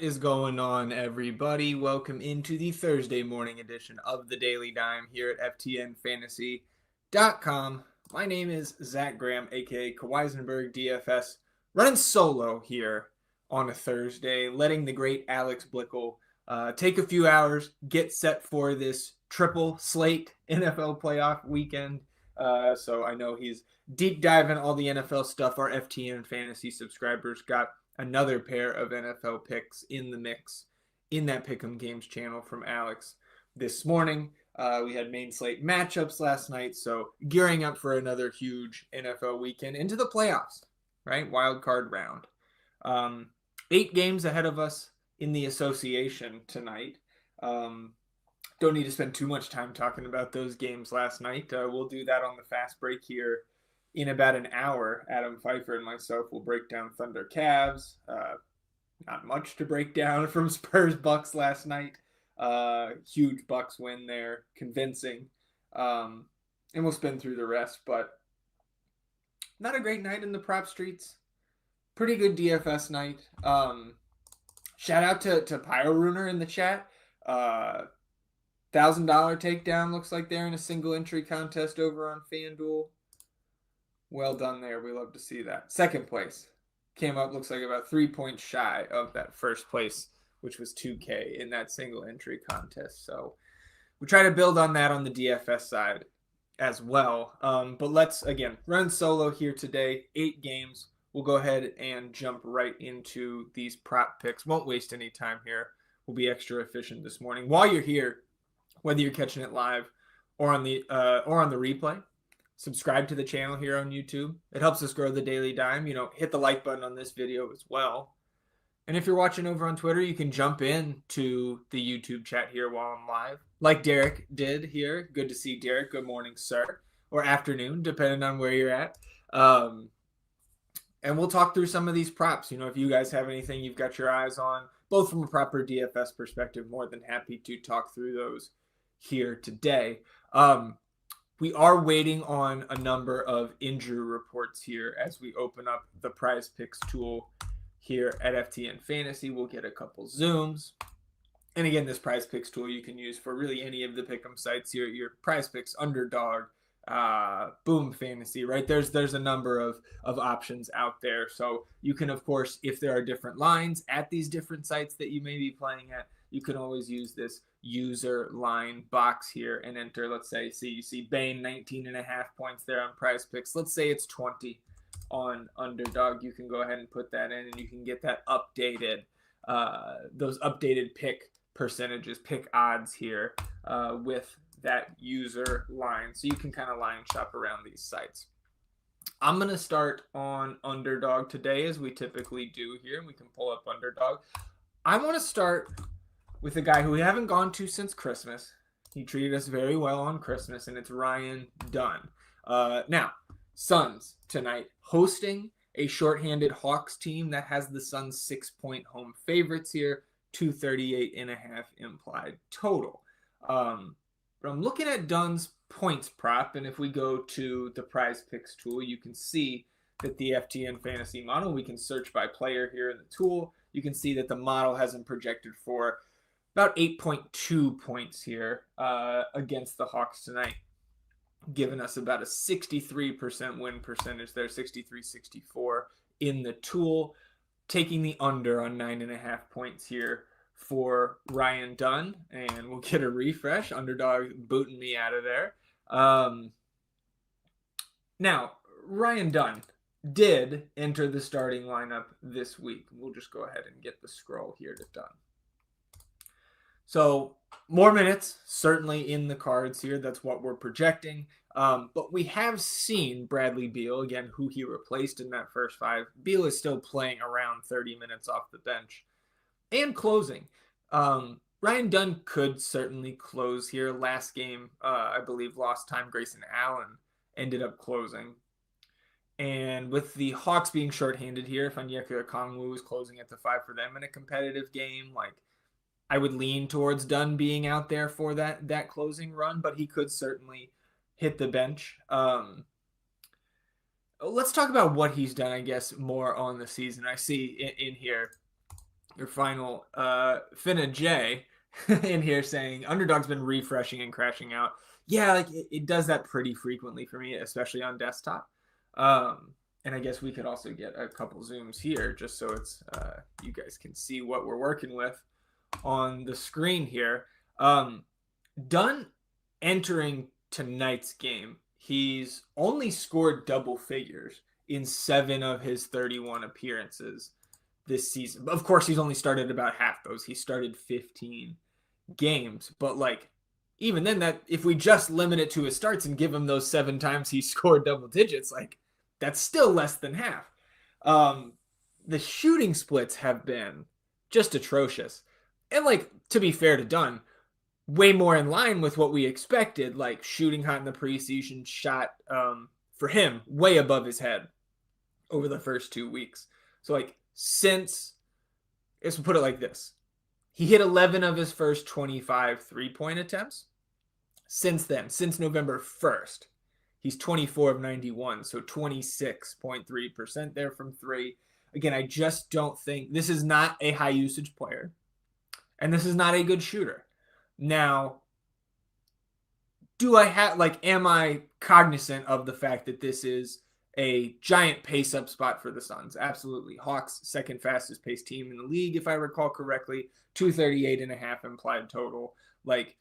What is going on, everybody? Welcome into the Thursday morning edition of the Daily Dime here at FTNFantasy.com. My name is Zac Graham, aka Kawaisenberg DFS, running solo here on a Thursday, letting the great Alex Blickle take a few hours, get set for this triple slate NFL playoff weekend. So I know he's deep diving all the NFL stuff. Our FTN Fantasy subscribers got another pair of NFL picks in the mix in that Pick'em Games channel from Alex this morning. We had main slate matchups last night, so gearing up for another huge NFL weekend into the playoffs, right? Wild card round. 8 games ahead of us in the association tonight. Don't need to spend too much time talking about those games last night. We'll do that on the fast break here in about an hour. Adam Pfeiffer and myself will break down Thunder Cavs. Not much to break down from Spurs Bucks last night. Huge Bucks win there, convincing. And we'll spin through the rest, but not a great night in the prop streets. Pretty good DFS night. Shout out to Pyro Runer in the chat. $1,000 takedown looks like they're in a single entry contest over on FanDuel. Well done there. We love to see that. Second place came up, looks like about 3 points shy of that first place, which was $2K in that single entry contest. So we try to build on that on the DFS side as well. But let's, again, run solo here today. 8 games. We'll go ahead and jump right into these prop picks. Won't waste any time here. We'll be extra efficient this morning. While you're here, whether you're catching it live or on the replay, subscribe to the channel here on YouTube. It helps us grow the Daily Dime. Hit the like button on this video as well. And if you're watching over on Twitter, you can jump in to the YouTube chat here while I'm live, like Derek did here. Good to see Derek. Good morning, sir, or afternoon, depending on where you're at. And we'll talk through some of these props. If you guys have anything you've got your eyes on, both from a proper DFS perspective, more than happy to talk through those here today. We are waiting on a number of injury reports here as we open up the Prize Picks tool here at FTN Fantasy. We'll get a couple zooms. And again, this Prize Picks tool you can use for really any of the pick'em sites here. Your Prize Picks, Underdog, Boom Fantasy, right? There's a number of options out there. So you can, of course, if there are different lines at these different sites that you may be playing at, you can always use this user line box here and enter, let's say, you see Bane 19.5 points there on Prize Picks. Let's say it's 20 on Underdog. You can go ahead and put that in and you can get that updated, those updated pick percentages, pick odds here with that user line. So you can kind of line shop around these sites. I'm going to start on Underdog today, as we typically do here, and we can pull up Underdog. I want to start with a guy who we haven't gone to since Christmas. He treated us very well on Christmas, and it's Ryan Dunn. Now, Suns tonight hosting a shorthanded Hawks team that has the Suns 6-point home favorites here, 238.5 implied total. But I'm looking at Dunn's points prop, and if we go to the Prize Picks tool, you can see that the FTN Fantasy model, we can search by player here in the tool. You can see that the model has him projected for about 8.2 points here against the Hawks tonight, giving us about a 63% win percentage there, 63-64 in the tool, taking the under on 9.5 points here for Ryan Dunn, and we'll get a refresh. Underdog booting me out of there. Now, Ryan Dunn did enter the starting lineup this week. We'll just go ahead and get the scroll here to Dunn. So more minutes, certainly in the cards here. That's what we're projecting. But we have seen Bradley Beal, again, who he replaced in that first 5. Beal is still playing around 30 minutes off the bench and closing. Ryan Dunn could certainly close here. Last game, I believe, lost time. Grayson Allen ended up closing. And with the Hawks being shorthanded here, if Onyeka Okongwu is closing at the 5 for them in a competitive game, I would lean towards Dunn being out there for that closing run, but he could certainly hit the bench. Let's talk about what he's done, I guess, more on the season. I see in here your final Finna J in here saying underdog's been refreshing and crashing out. Yeah, like it does that pretty frequently for me, especially on desktop. And I guess we could also get a couple zooms here just so it's you guys can see what we're working with on the screen here. Dunn entering tonight's game, he's only scored double figures in 7 of his 31 appearances this season. Of course, he's only started about half those. He started 15 games, but like even then, that if we just limit it to his starts and give him those 7 times he scored double digits, like that's still less than half. The shooting splits have been just atrocious, and like to be fair to Dunn, way more in line with what we expected. Like shooting hot in the preseason, shot for him way above his head over the first 2 weeks. So like since, let's put it like this, he hit 11 of his first 25 3-point attempts. Since then, since November 1st, he's 24 of 91, so 26.3% there from 3. Again, I just don't think this is not a high usage player, and this is not a good shooter. Now, am I cognizant of the fact that this is a giant pace up spot for the Suns? Absolutely. Hawks, second fastest paced team in the league, if I recall correctly, 238.5 implied total. Like,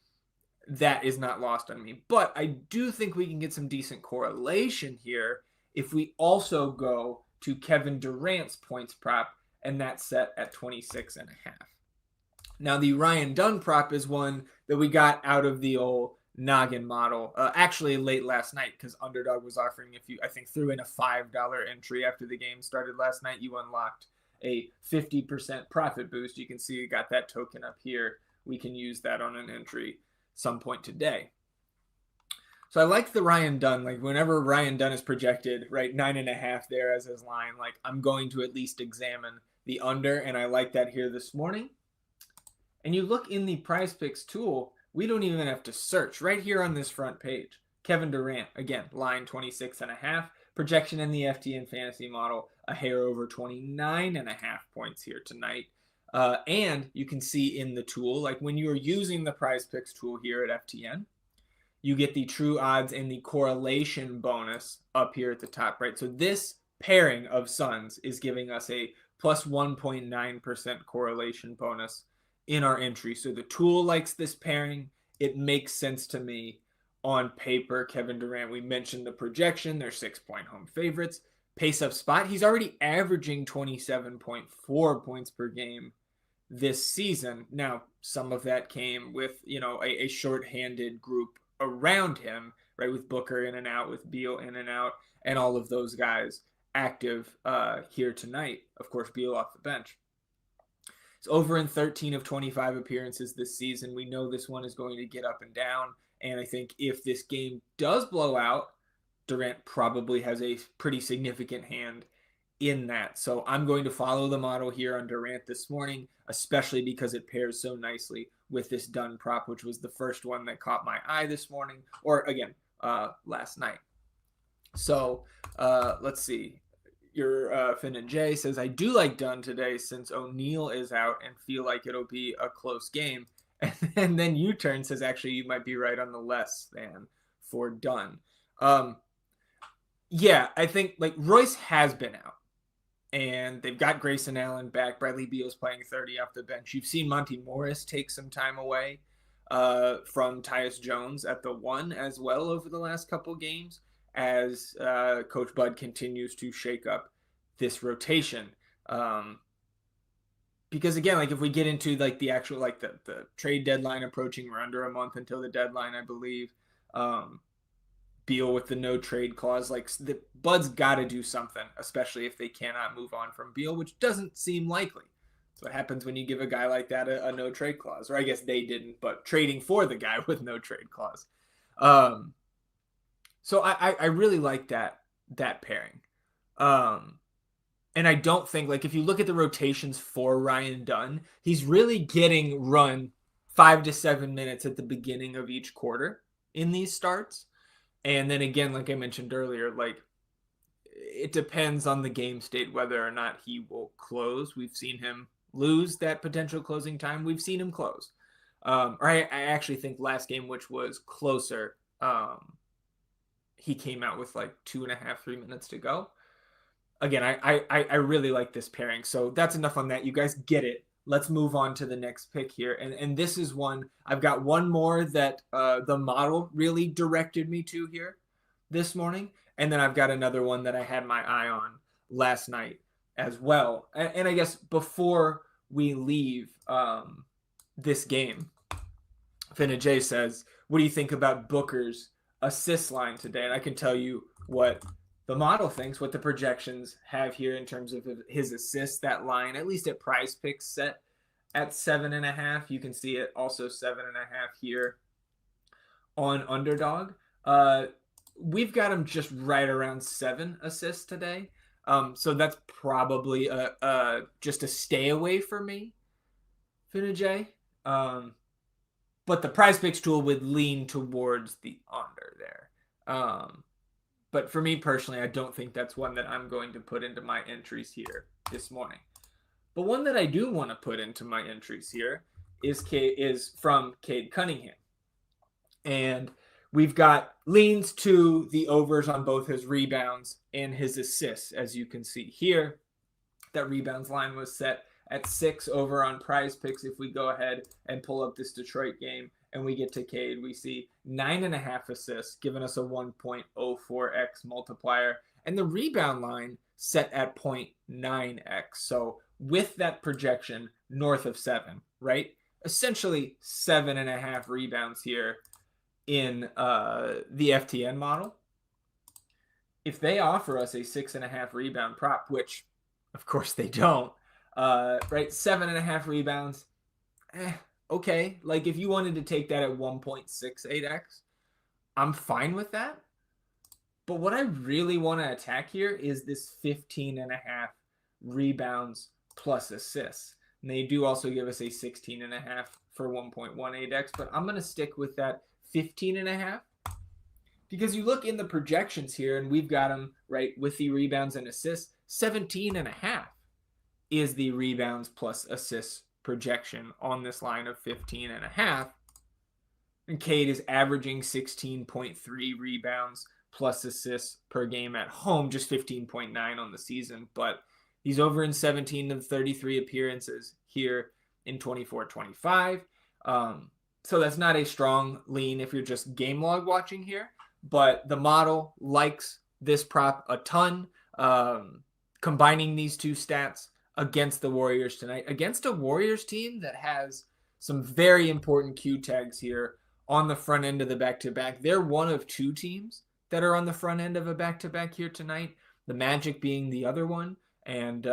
that is not lost on me. But I do think we can get some decent correlation here if we also go to Kevin Durant's points prop, and that's set at 26.5. Now, the Ryan Dunn prop is one that we got out of the old noggin model actually late last night, because Underdog was offering, if you, I think, threw in a $5 entry after the game started last night, you unlocked a 50% profit boost. You can see you got that token up here. We can use that on an entry some point today. So I like the Ryan Dunn. Like whenever Ryan Dunn is projected, right, 9.5 there as his line, like I'm going to at least examine the under, and I like that here this morning. And you look in the Prize Picks tool, we don't even have to search. Right here on this front page, Kevin Durant, again, line 26.5. Projection in the FTN fantasy model, a hair over 29.5 points here tonight. And you can see in the tool, like when you're using the Prize Picks tool here at FTN, you get the true odds and the correlation bonus up here at the top, right? So this pairing of Suns is giving us a plus 1.9% correlation bonus in our entry. So the tool likes this pairing. It makes sense to me on paper. Kevin Durant, we mentioned the projection. They're 6-point home favorites. Pace up spot. He's already averaging 27.4 points per game this season. Now, some of that came with, a shorthanded group around him, right? With Booker in and out, with Beal in and out, and all of those guys active here tonight. Of course, Beal off the bench. It's over in 13 of 25 appearances this season. We know this one is going to get up and down. And I think if this game does blow out, Durant probably has a pretty significant hand in that. So I'm going to follow the model here on Durant this morning, especially because it pairs so nicely with this Dunn prop, which was the first one that caught my eye this morning, or again, last night. So let's see. Your Finn and Jay says, I do like Dunn today since O'Neal is out and feel like it'll be a close game. And then U-Turn says, actually, you might be right on the less than for Dunn. Yeah, I think like Royce has been out. And they've got Grayson Allen back. Bradley Beal's playing 30 off the bench. You've seen Monty Morris take some time away from Tyus Jones at the 1 as well over the last couple games, as Coach Bud continues to shake up this rotation. Because again, like if we get into like the actual, like the trade deadline approaching, we're under a month until the deadline, I believe. Beal with the no trade clause, like the Bud's got to do something, especially if they cannot move on from Beal, which doesn't seem likely. So what happens when you give a guy like that a no trade clause? Or I guess they didn't, but trading for the guy with no trade clause. So I really like that pairing. And I don't think, like, if you look at the rotations for Ryan Dunn, he's really getting run 5 to 7 minutes at the beginning of each quarter in these starts. And then again, like I mentioned earlier, like it depends on the game state whether or not he will close. We've seen him lose that potential closing time. We've seen him close. Or I actually think last game, which was closer, he came out with like 2.5, 3 minutes to go. Again, I really like this pairing. So that's enough on that. You guys get it. Let's move on to the next pick here. And this is one, I've got one more that the model really directed me to here this morning. And then I've got another one that I had my eye on last night as well. And I guess before we leave this game, Finna J says, what do you think about Booker's assist line today? And I can tell you what the model thinks, what the projections have here in terms of his assists. That line, at least at Prize Picks, set at 7.5. You can see it also 7.5 here on Underdog. We've got him just right around 7 assists today. So that's probably just a stay away for me, Finna J. But the Prize Picks tool would lean towards the under there. But for me personally, I don't think that's one that I'm going to put into my entries here this morning. But one that I do want to put into my entries here is from Cade Cunningham. And we've got leans to the overs on both his rebounds and his assists. As you can see here, that rebounds line was set at 6 over on Prize Picks. If we go ahead and pull up this Detroit game and we get to Cade, we see 9.5 assists, giving us a 1.04x multiplier. And the rebound line set at 0.9x. So with that projection north of 7, right? Essentially 7.5 rebounds here in the FTN model. If they offer us a 6.5 rebound prop, which of course they don't, right? 7.5 rebounds. Okay. Like if you wanted to take that at 1.68x, I'm fine with that. But what I really want to attack here is this 15.5 rebounds plus assists. And they do also give us a 16.5 for 1.18x, but I'm going to stick with that 15.5 because you look in the projections here and we've got them right with the rebounds and assists. 17.5 is the rebounds plus assists projection on this line of 15.5. And Cade is averaging 16.3 rebounds plus assists per game at home, just 15.9 on the season. But he's over in 17 of 33 appearances here in 24-25. So that's not a strong lean if you're just game log watching here. But the model likes this prop a ton. Combining these two stats against the Warriors tonight, against a Warriors team that has some very important Q tags here on the front end of the back-to-back. They're one of 2 teams that are on the front end of a back-to-back here tonight, the Magic being the other one, and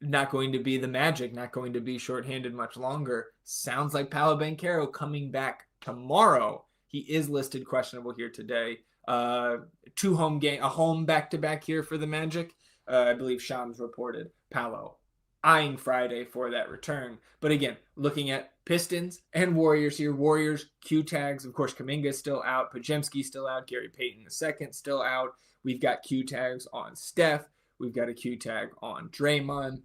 not going to be the Magic, not going to be shorthanded much longer. Sounds like Paolo Banchero coming back tomorrow. He is listed questionable here today. 2 home game, a home back-to-back here for the Magic. I believe Shams reported Paolo eyeing Friday for that return. But again, looking at Pistons and Warriors here. Warriors, Q tags. Of course, Kuminga's still out. Pajemski's still out. Gary Payton II still out. We've got Q tags on Steph. We've got a Q tag on Draymond.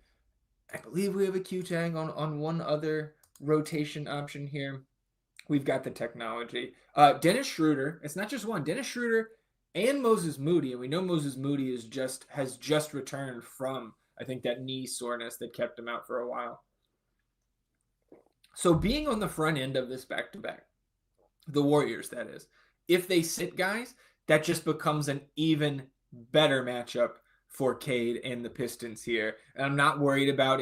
I believe we have a Q tag on one other rotation option here. We've got the technology. Dennis Schroeder. It's not just one. Dennis Schroeder and Moses Moody. And we know Moses Moody has just returned from, I think, that knee soreness that kept him out for a while. So being on the front end of this back-to-back, the Warriors, that is, if they sit guys, that just becomes an even better matchup for Cade and the Pistons here. And I'm not worried about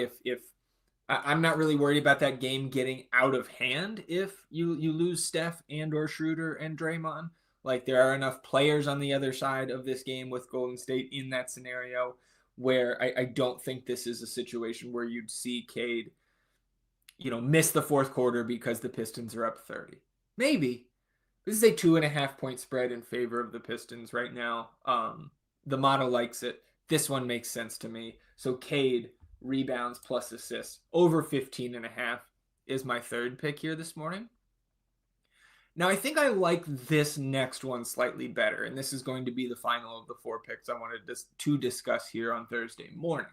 I'm not really worried about that game getting out of hand if you lose Steph and or Schroeder and Draymond. Like, there are enough players on the other side of this game with Golden State in that scenario where I don't think this is a situation where you'd see Cade, miss the fourth quarter because the Pistons are up 30. Maybe. This is a 2.5 point spread in favor of the Pistons right now. The model likes it. This one makes sense to me. So Cade, rebounds plus assists, over 15.5 is my third pick here this morning. Now, I think I like this next one slightly better, and this is going to be the final of the 4 picks I wanted to discuss here on Thursday morning.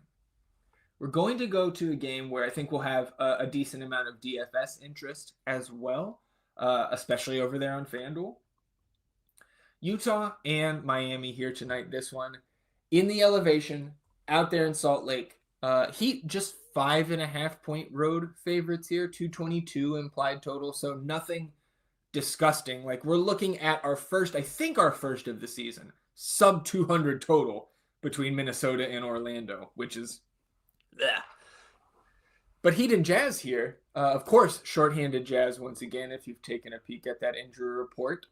we're going to go to a game where I think we'll have a decent amount of DFS interest as well, especially over there on FanDuel. Utah and Miami here tonight. This one in the elevation out there in Salt Lake. Heat just 5.5 point road favorites here, 222 implied total. So nothing disgusting. Like we're looking at our first of the season, sub 200 total between Minnesota and Orlando, which is, bleh. But Heat and Jazz here, of course, shorthanded Jazz once again. If you've taken a peek at that injury report,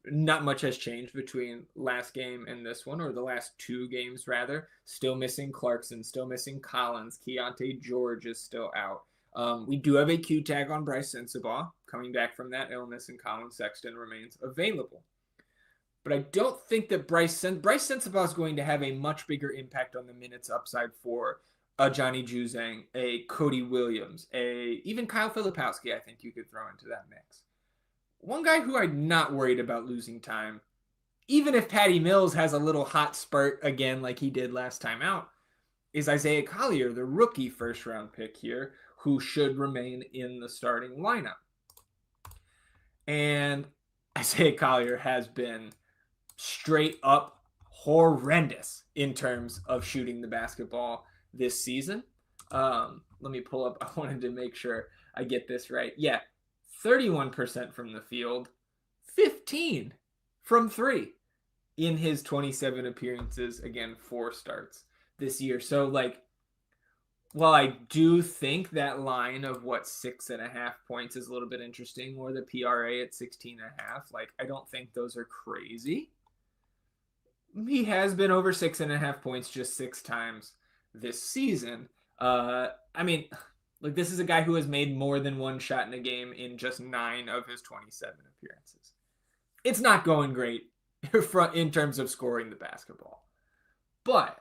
not much has changed between last game and this one, or the last two games rather. Still missing Clarkson, still missing Collins. Keontae George is still out. We do have a Q tag on Bryce Sensabaugh coming back from that illness, and Colin Sexton remains available. But I don't think that Bryce Sensabaugh is going to have a much bigger impact on the minutes upside for a Johnny Juzang, a Cody Williams, even Kyle Filipowski. I think you could throw into that mix. One guy who I'm not worried about losing time, even if Patty Mills has a little hot spurt again like he did last time out, is Isaiah Collier, the rookie first-round pick here, who should remain in the starting lineup. And Isaiah Collier has been straight up horrendous in terms of shooting the basketball this season. Let me pull up. I wanted to make sure I get this right. Yeah, 31% from the field, 15 from three in his 27 appearances, again, 4 starts this year. So, like, while I do think that line of 6.5 points is a little bit interesting, or the PRA at 16.5, like, I don't think those are crazy. He has been over 6.5 points just 6 times this season. I mean, like, this is a guy who has made more than one shot in a game in just 9 of his 27 appearances. It's not going great in terms of scoring the basketball. But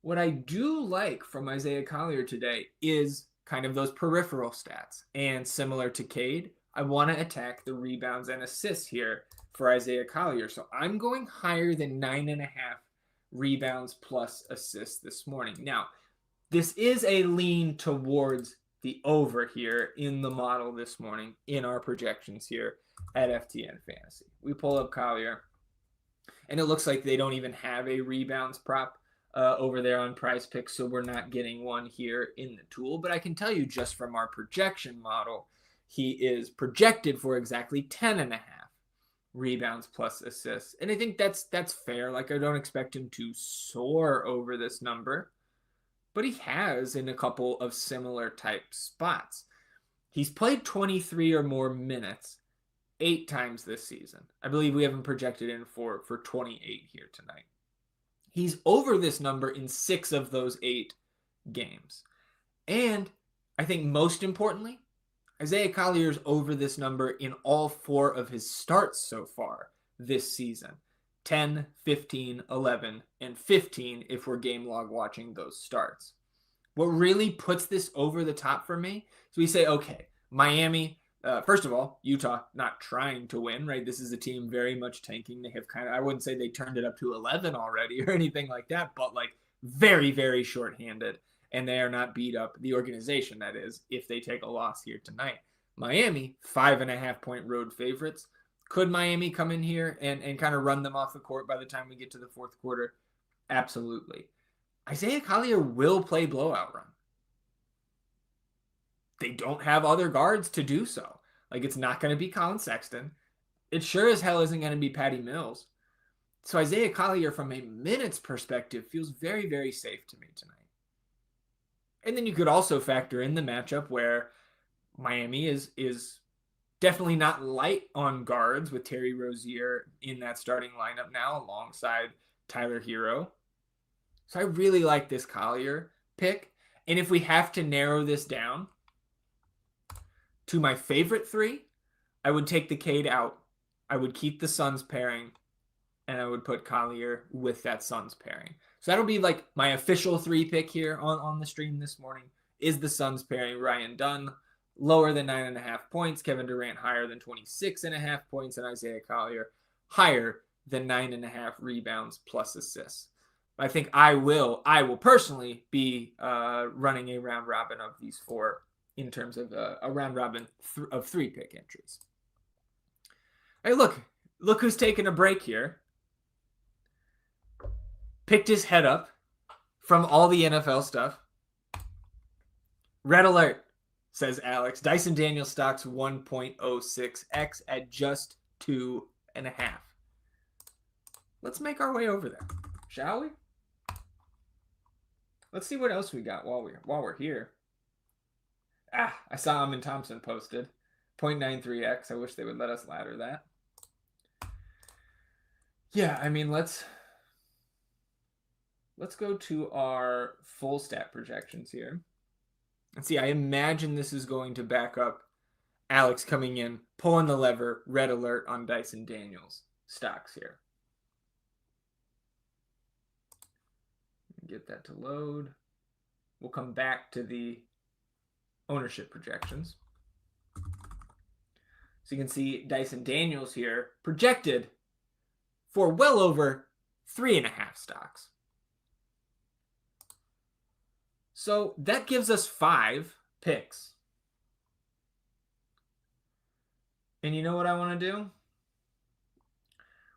what I do like from Isaiah Collier today is kind of those peripheral stats. And similar to Cade, I want to attack the rebounds and assists here for Isaiah Collier. So I'm going higher than 9.5 rebounds plus assists this morning. Now, this is a lean towards the over here in the model this morning in our projections here at FTN Fantasy. We pull up Collier, and it looks like they don't even have a rebounds prop over there on Prize Picks, so we're not getting one here in the tool. But I can tell you just from our projection model, he is projected for exactly 10.5 rebounds plus assists. And I think that's fair. Like, I don't expect him to soar over this number, but he has in a couple of similar type spots. He's played 23 or more minutes 8 times this season. I believe we have him projected in for 28 here tonight. He's over this number in 6 of those 8 games. And I think most importantly, Isaiah Collier's over this number in all 4 of his starts so far this season. 10, 15, 11, and 15 if we're game log watching those starts. What really puts this over the top for me is we say, okay, Miami, first of all, Utah not trying to win, right? This is a team very much tanking. They have I wouldn't say they turned it up to 11 already or anything like that, but like very, very shorthanded. And they are not beat up, the organization that is, if they take a loss here tonight. Miami, 5.5 point road favorites. Could Miami come in here and kind of run them off the court by the time we get to the fourth quarter? Absolutely. Isaiah Collier will play blowout run. They don't have other guards to do so. Like, it's not going to be Colin Sexton. It sure as hell isn't going to be Patty Mills. So Isaiah Collier, from a minutes perspective, feels very, very safe to me tonight. And then you could also factor in the matchup where Miami is definitely not light on guards with Terry Rozier in that starting lineup now alongside Tyler Hero. So I really like this Collier pick. And if we have to narrow this down to my favorite 3, I would take the Cade out. I would keep the Suns pairing, and I would put Collier with that Suns pairing. So that'll be like my official 3 pick here on the stream this morning is the Suns pairing. Ryan Dunn, lower than 9.5 points. Kevin Durant, higher than 26.5 points. And Isaiah Collier, higher than 9.5 rebounds plus assists. I think I will personally be running a round robin of these 4 in terms of a round robin of 3 pick entries. Hey, look who's taking a break here. Picked his head up from all the NFL stuff. Red alert, says Alex. Dyson Daniels stocks 1.06x at just 2.5. Let's make our way over there, shall we? Let's see what else we got while we're here. I saw Amin Thompson posted 0.93x. I wish they would let us ladder that. Yeah, I mean, let's go to our full stat projections here. Let's see, I imagine this is going to back up Alex coming in, pulling the lever, red alert on Dyson Daniels stocks here. Get that to load. We'll come back to the ownership projections. So you can see Dyson Daniels here projected for well over 3.5 stocks. So that gives us 5 picks. And you know what I want to do?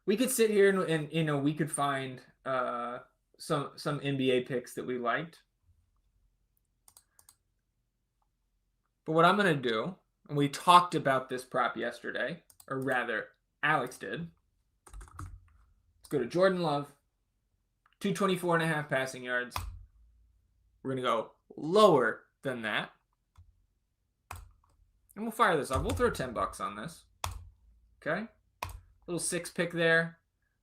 We could sit here and we could find some NBA picks that we liked. But what I'm going to do, and we talked about this prop yesterday, or rather, Alex did. Let's go to Jordan Love, 224.5 passing yards. We're going to go lower than that. And we'll fire this off. We'll throw $10 on this. Okay. Little 6 pick there.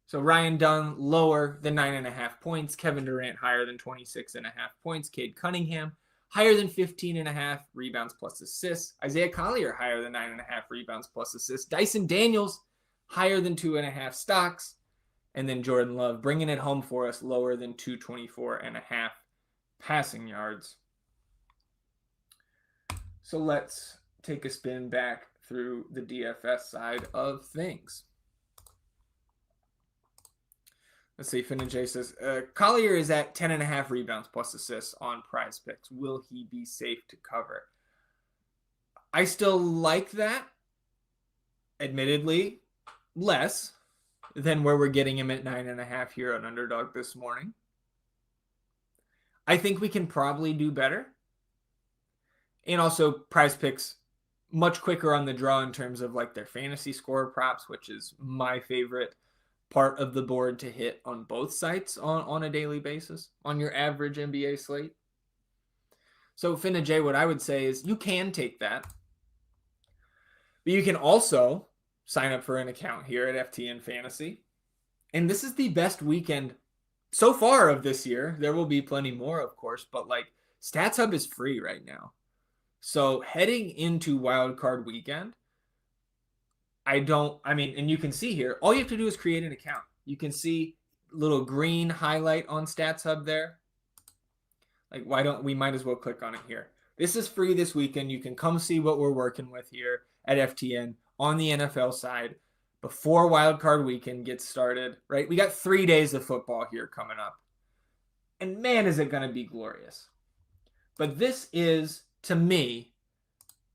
So Ryan Dunn lower than 9.5 points. Kevin Durant higher than 26.5 points. Cade Cunningham higher than 15.5 rebounds plus assists. Isaiah Collier higher than 9.5 rebounds plus assists. Dyson Daniels higher than 2.5 stocks. And then Jordan Love bringing it home for us lower than 224.5 passing yards. So let's take a spin back through the DFS side of things. Let's see, Finn and Jay says, Collier is at 10.5 rebounds plus assists on Prize Picks. Will he be safe to cover? I still like that. Admittedly, less than where we're getting him at 9.5 here on Underdog this morning. I think we can probably do better. And also Prize Picks much quicker on the draw in terms of like their fantasy score props, which is my favorite part of the board to hit on both sites on a daily basis on your average NBA slate. So Finna J, what I would say is you can take that, but you can also sign up for an account here at FTN Fantasy. And this is the best weekend so far of this year. There will be plenty more, of course, but like Stats Hub is free right now. So heading into Wild Card Weekend, and you can see here, all you have to do is create an account. You can see little green highlight on Stats Hub there. Like, we might as well click on it here. This is free this weekend. You can come see what we're working with here at FTN on the NFL side before Wild Card Weekend gets started, right? We got 3 days of football here coming up. And man, is it going to be glorious. But this is, to me,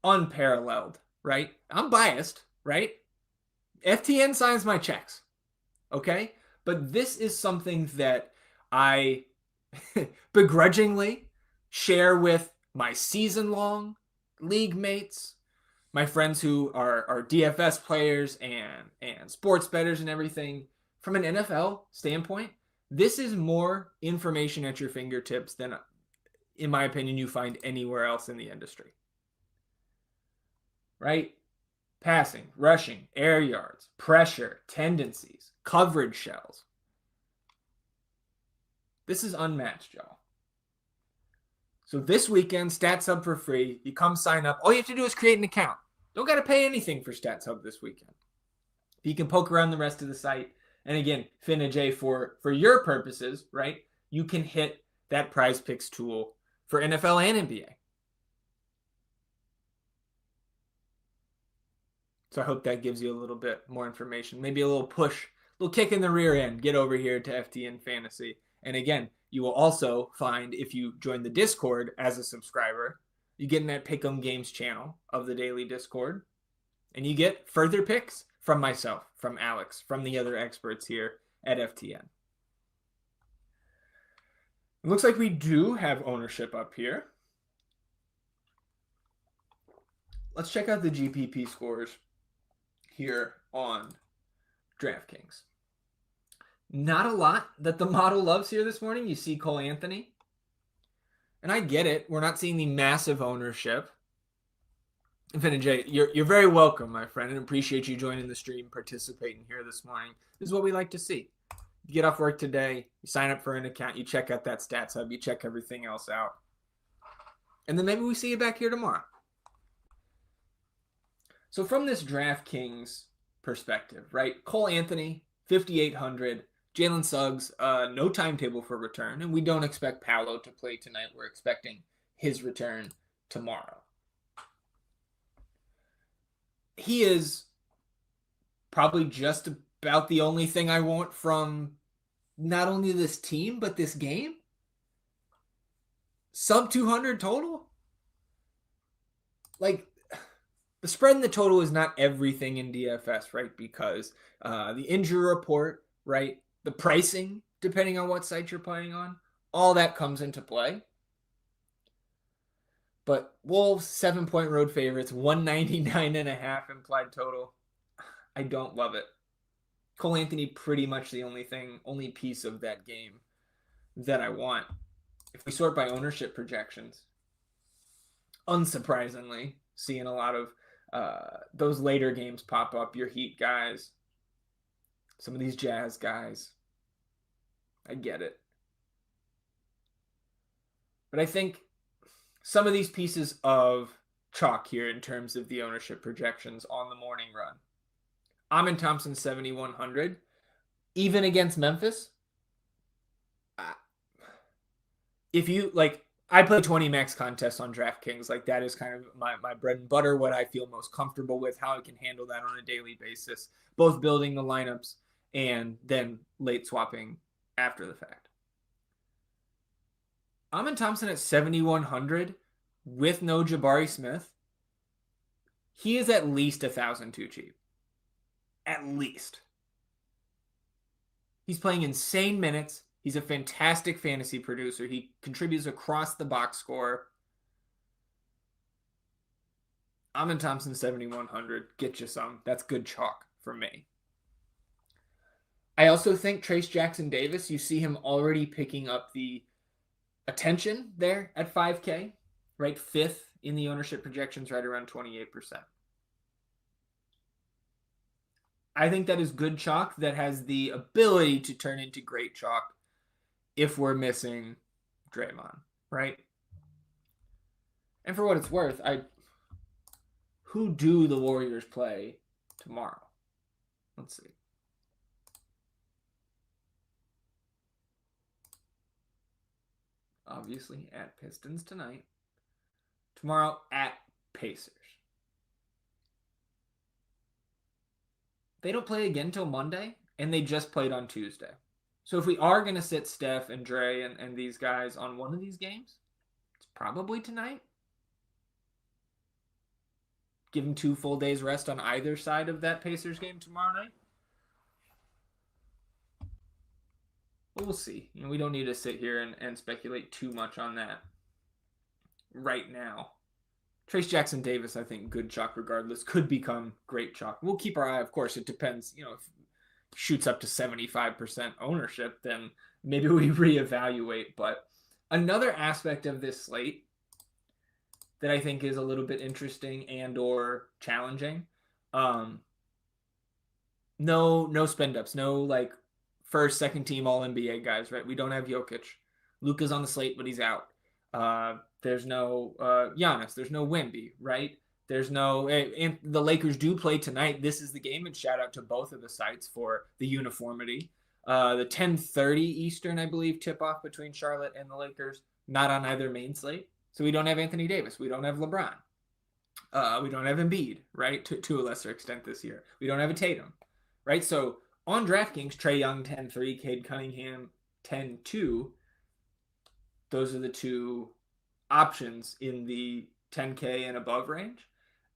unparalleled, right? I'm biased, right? FTN signs my checks, okay? But this is something that I begrudgingly share with my season-long league mates, my friends who are DFS players and sports bettors and everything. From an NFL standpoint, this is more information at your fingertips than, in my opinion, you find anywhere else in the industry. Right? Passing, rushing, air yards, pressure, tendencies, coverage shells. This is unmatched, y'all. So this weekend, Stats Hub for free. You come sign up. All you have to do is create an account. Don't got to pay anything for Stats Hub this weekend. You can poke around the rest of the site. And again, Finn and Jay, for your purposes, right, you can hit that Prize Picks tool for NFL and NBA. So I hope that gives you a little bit more information, maybe a little push, a little kick in the rear end. Get over here to FTN Fantasy And again, you will also find, if you join the Discord as a subscriber, you get in that Pick'em Games channel of the daily Discord, and you get further picks from myself, from Alex, from the other experts here at FTN. It looks like we do have ownership up here. Let's check out the GPP scores here on DraftKings. Not a lot that the model loves here this morning. You see Cole Anthony. And I get it. We're not seeing the massive ownership. Infinite J, you're very welcome, my friend, and appreciate you joining the stream, participating here this morning. This is what we like to see. You get off work today, you sign up for an account, you check out that stats hub, you check everything else out. And then maybe we see you back here tomorrow. So from this DraftKings perspective, right? Cole Anthony, 5,800. Jalen Suggs, no timetable for return. And we don't expect Paolo to play tonight. We're expecting his return tomorrow. He is probably just about the only thing I want from not only this team, but this game. Sub 200 total. Like, the spread in the total is not everything in DFS, right? Because the injury report, right? The pricing, depending on what site you're playing on, all that comes into play. But Wolves, 7-point road favorites, 199.5 implied total. I don't love it. Cole Anthony, pretty much the only piece of that game that I want. If we sort by ownership projections, unsurprisingly, seeing a lot of those later games pop up, your Heat guys, some of these Jazz guys. I get it. But I think some of these pieces of chalk here in terms of the ownership projections on the morning run. Amin Thompson, 7,100. Even against Memphis, if you, like, I play 20 max contests on DraftKings. Like, that is kind of my bread and butter, what I feel most comfortable with, how I can handle that on a daily basis, both building the lineups and then late swapping after the fact. Amin Thompson at 7,100 with no Jabari Smith. He is at least 1,000 too cheap. At least. He's playing insane minutes. He's a fantastic fantasy producer. He contributes across the box score. Amin Thompson, 7,100. Get you some. That's good chalk for me. I also think Trace Jackson Davis, you see him already picking up the attention there at 5K, right? Fifth in the ownership projections, right around 28%. I think that is good chalk that has the ability to turn into great chalk if we're missing Draymond, right? And for what it's worth, who do the Warriors play tomorrow? Let's see. Obviously at Pistons tonight. Tomorrow at Pacers. They don't play again till Monday, and they just played on Tuesday. So if we are going to sit Steph and Dre and these guys on one of these games, it's probably tonight. Give them 2 full days rest on either side of that Pacers game tomorrow night. But we'll see. We don't need to sit here and speculate too much on that right now. Trace Jackson Davis, I think, good chalk regardless, could become great chalk. We'll keep our eye, of course. It depends. If it shoots up to 75% ownership, then maybe we reevaluate. But another aspect of this slate that I think is a little bit interesting and or challenging, no spend ups, no like first, second team all NBA guys, right? We don't have Jokic. Luka's on the slate, but he's out. There's no Giannis. There's no Wemby, right? There's no, and the Lakers do play tonight. This is the game, and shout out to both of the sites for the uniformity. The 10:30 Eastern, I believe, tip off between Charlotte and the Lakers, not on either main slate. So we don't have Anthony Davis. We don't have LeBron. We don't have Embiid, right? To a lesser extent this year. We don't have a Tatum, right? So on DraftKings, Trae Young 10-3, Cade Cunningham 10-2. Those are the two options in the 10K and above range.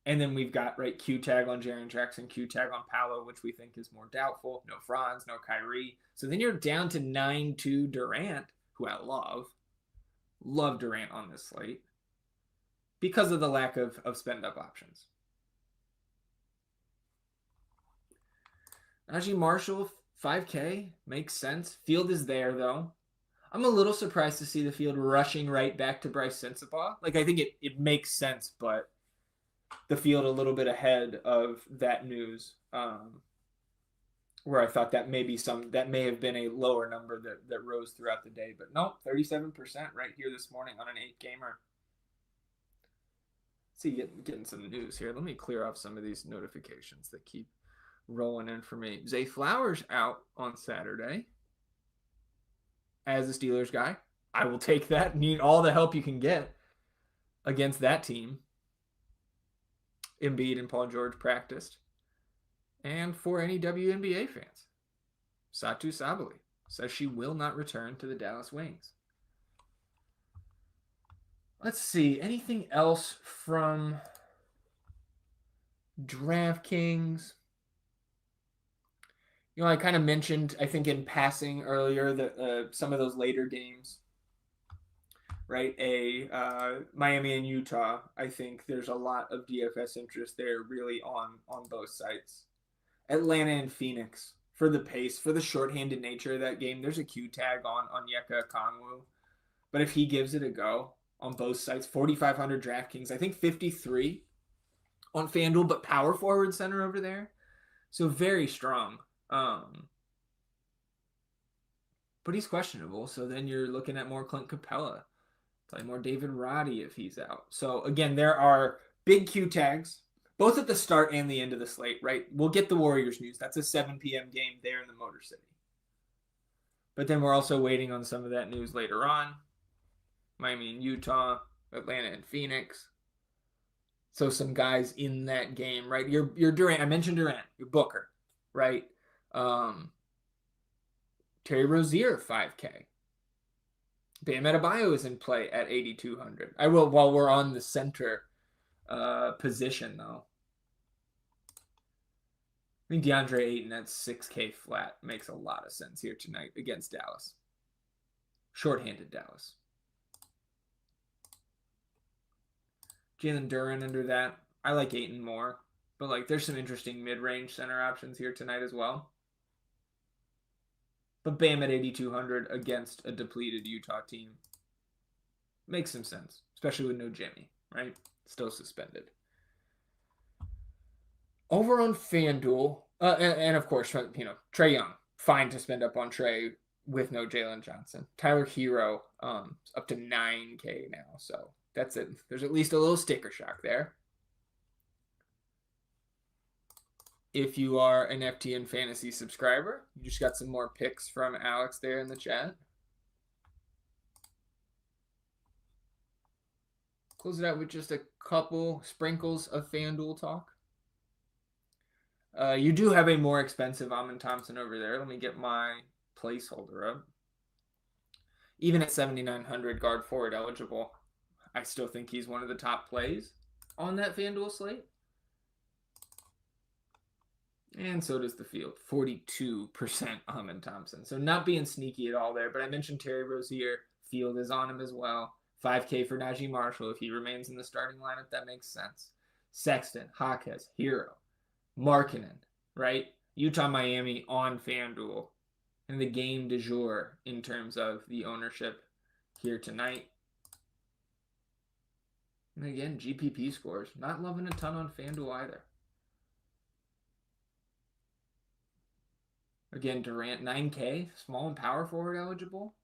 And then we've got, right, Q tag on Jaren Jackson, Q tag on Paolo, which we think is more doubtful. No Franz, no Kyrie. So then you're down to 9-2 Durant, who I love. Love Durant on this slate because of the lack of spend-up options. Najee Marshall, 5K, makes sense. Field is there, though. I'm a little surprised to see the field rushing right back to Bryce Sensabaugh. Like, I think it makes sense, but the field a little bit ahead of that news, where I thought that may have been a lower number that rose throughout the day. But no, 37% right here this morning on an 8-gamer. See, getting some news here. Let me clear off some of these notifications that keep rolling in for me. Zay Flowers out on Saturday. As a Steelers guy, I will take that. Need all the help you can get against that team. Embiid and Paul George practiced. And for any WNBA fans, Satu Sabali says she will not return to the Dallas Wings. Let's see. Anything else from DraftKings? I kind of mentioned, I think in passing earlier, that some of those later games, right? Miami and Utah, I think there's a lot of DFS interest there really on both sites. Atlanta and Phoenix for the pace, for the shorthanded nature of that game. There's a Q tag on Onyeka Okongwu. But if he gives it a go on both sites, 4,500 DraftKings, I think 53 on FanDuel, but power forward center over there. So very strong. But he's questionable, so then you're looking at more Clint Capella, probably more David Roddy if he's out. So again, there are big Q tags, both at the start and the end of the slate, right? We'll get the Warriors news. That's a 7 p.m. game there in the Motor City. But then we're also waiting on some of that news later on. Miami and Utah, Atlanta and Phoenix. So some guys in that game, right? Your Durant, I mentioned Durant, your Booker, right? Terry Rozier, 5K. Bam Adebayo is in play at 8,200. I will, while we're on the center position, though. I think DeAndre Ayton at 6K flat makes a lot of sense here tonight against Dallas. Shorthanded Dallas. Jalen Duren under that. I like Ayton more. But there's some interesting mid-range center options here tonight as well. But Bam at 8,200 against a depleted Utah team makes some sense, especially with no Jimmy, right? Still suspended. Over on FanDuel, and of course, Trae Young, fine to spend up on Trae with no Jalen Johnson. Tyler Hero, up to 9K now, so that's it. There's at least a little sticker shock there. If you are an FTN Fantasy subscriber, you just got some more picks from Alex there in the chat. Close it out with just a couple sprinkles of FanDuel talk. You do have a more expensive Amin Thompson over there. Let me get my placeholder up. Even at 7,900 guard forward eligible, I still think he's one of the top plays on that FanDuel slate. And so does the field. 42% Amin Thompson. So not being sneaky at all there. But I mentioned Terry Rozier. Field is on him as well. 5K for Najee Marshall. If he remains in the starting lineup, that makes sense. Sexton, Jaquez, Hero, Markkanen, right? Utah, Miami on FanDuel. And the game du jour in terms of the ownership here tonight. And again, GPP scores. Not loving a ton on FanDuel either. Again, Durant, 9K, small and power forward eligible.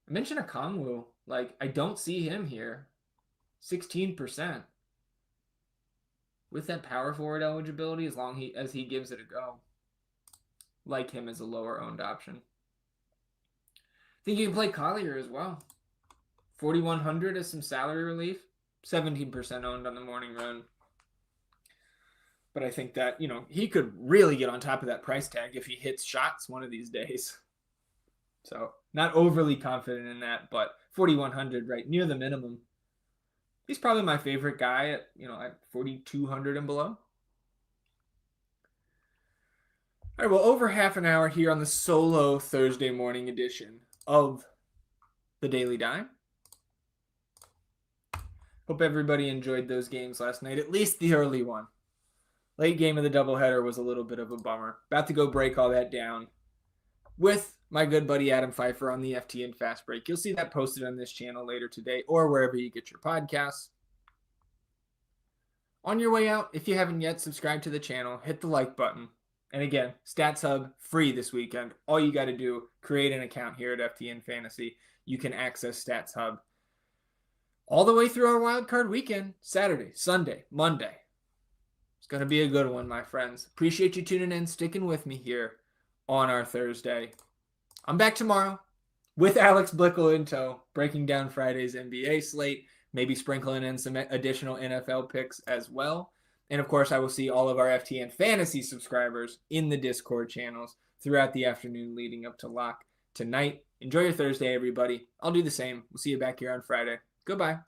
I mentioned Okongwu. I don't see him here. 16%. With that power forward eligibility, as long as he gives it a go. Like him as a lower owned option. I think you can play Collier as well. 4,100 as some salary relief. 17% owned on the morning run. But I think that, he could really get on top of that price tag if he hits shots one of these days. So not overly confident in that, but 4,100, right near the minimum. He's probably my favorite guy at, at 4,200 and below. All right, well, over half an hour here on the solo Thursday morning edition of the Daily Dime. Hope everybody enjoyed those games last night, at least the early one. Late game of the doubleheader was a little bit of a bummer. About to go break all that down with my good buddy Adam Pfeiffer on the FTN Fast Break. You'll see that posted on this channel later today or wherever you get your podcasts. On your way out, if you haven't yet subscribed to the channel, hit the like button. And again, Stats Hub free this weekend. All you got to do, create an account here at FTN Fantasy. You can access Stats Hub all the way through our wildcard weekend, Saturday, Sunday, Monday. It's going to be a good one, my friends. Appreciate you tuning in, sticking with me here on our Thursday. I'm back tomorrow with Alex Blickle in tow, breaking down Friday's NBA slate, maybe sprinkling in some additional NFL picks as well. And of course, I will see all of our FTN Fantasy subscribers in the Discord channels throughout the afternoon leading up to lock tonight. Enjoy your Thursday, everybody. I'll do the same. We'll see you back here on Friday. Goodbye.